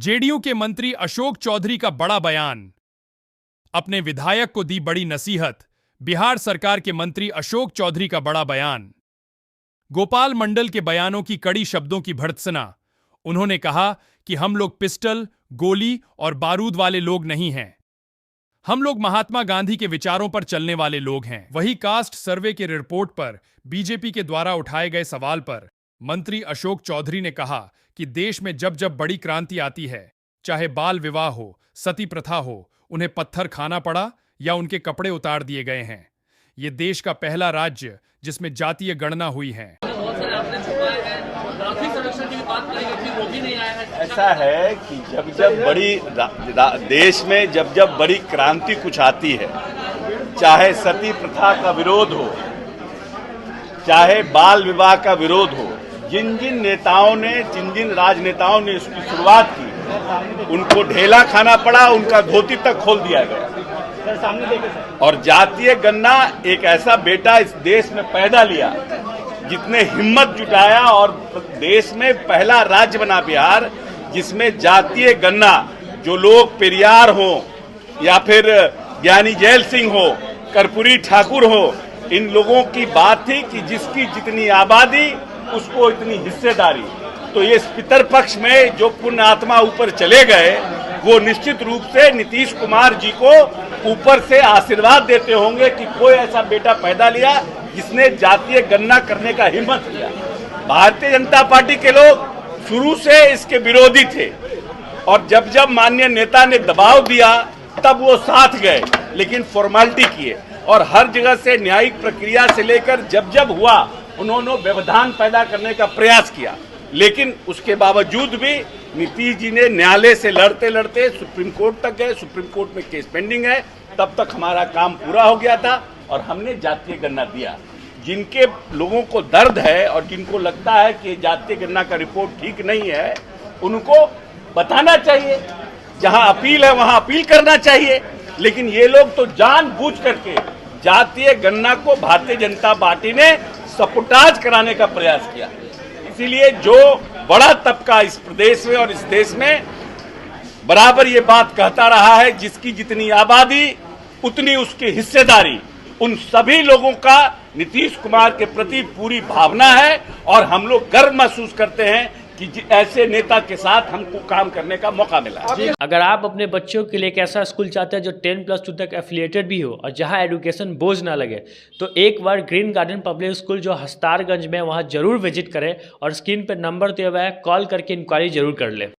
JDU के मंत्री अशोक चौधरी का बड़ा बयान। अपने विधायक को दी बड़ी नसीहत। बिहार सरकार के मंत्री अशोक चौधरी का बड़ा बयान। गोपाल मंडल के बयानों की कड़ी शब्दों की भर्त्सना। उन्होंने कहा कि हम लोग पिस्टल, गोली और बारूद वाले लोग नहीं हैं। हम लोग महात्मा गांधी के विचारों पर चलने वाले लोग हैं। वही कास्ट सर्वे के रिपोर्ट पर बीजेपी के द्वारा उठाए गए सवाल पर मंत्री अशोक चौधरी ने कहा कि देश में जब जब बड़ी क्रांति आती है, चाहे बाल विवाह हो, सती प्रथा हो, उन्हें पत्थर खाना पड़ा या उनके कपड़े उतार दिए गए हैं। ये देश का पहला राज्य जिसमें जातीय गणना हुई है। ऐसा है कि जब जब बड़ी देश में जब जब बड़ी क्रांति कुछ आती है, चाहे सती प्रथा का विरोध हो, चाहे बाल विवाह का विरोध हो, जिन जिन नेताओं ने, जिन जिन राजनेताओं ने इसकी शुरुआत की, उनको ढेला खाना पड़ा, उनका धोती तक खोल दिया गया। और जातीय गणना एक ऐसा बेटा इस देश में पैदा लिया जितने हिम्मत जुटाया, और देश में पहला राज्य बना बिहार जिसमें जातीय गणना, जो लोग पेरियार हो या फिर ज्ञानी जैल सिंह हो, कर्पूरी ठाकुर हो, इन लोगों की बात थी कि जिसकी जितनी आबादी उसको इतनी हिस्सेदारी। तो ये पितर पक्ष में जो पुण्य आत्मा ऊपर चले गए, वो निश्चित रूप से नीतीश कुमार जी को ऊपर से आशीर्वाद देते होंगे कि कोई ऐसा बेटा पैदा लिया जिसने जातीय गणना करने का हिम्मत किया। भारतीय जनता पार्टी के लोग शुरू से इसके विरोधी थे, और जब जब माननीय नेता ने दबाव दिया तब वो साथ गए, लेकिन फॉर्मेलिटी किए, और हर जगह से न्यायिक प्रक्रिया से लेकर जब जब हुआ उन्होंने व्यवधान पैदा करने का प्रयास किया। लेकिन उसके बावजूद भी नीतीश जी ने न्यायालय से लड़ते लड़ते सुप्रीम कोर्ट तक गए। सुप्रीम कोर्ट में केस पेंडिंग है, तब तक हमारा काम पूरा हो गया था और हमने जातीय गणना दिया। जिनके लोगों को दर्द है और जिनको लगता है कि जातीय गणना का रिपोर्ट ठीक नहीं है, उनको बताना चाहिए। जहां अपील है वहां अपील करना चाहिए। लेकिन ये लोग तो जानबूझ करके जातीय गणना को भारतीय जनता पार्टी ने सपोर्टाज कराने का प्रयास किया। इसीलिए जो बड़ा तबका इस प्रदेश में और इस देश में बराबर ये बात कहता रहा है, जिसकी जितनी आबादी उतनी उसकी हिस्सेदारी, उन सभी लोगों का नीतीश कुमार के प्रति पूरी भावना है, और हम लोग गर्व महसूस करते हैं कि ऐसे नेता के साथ हमको काम करने का मौका मिला। अगर आप अपने बच्चों के लिए एक ऐसा स्कूल चाहते हैं जो 10+2 तक एफिलिएटेड भी हो और जहां एजुकेशन बोझ ना लगे, तो एक बार ग्रीन गार्डन पब्लिक स्कूल जो हस्तारगंज में, वहां जरूर विजिट करें, और स्क्रीन पर नंबर दिया हुआ है, कॉल करके इंक्वायरी जरूर कर लें।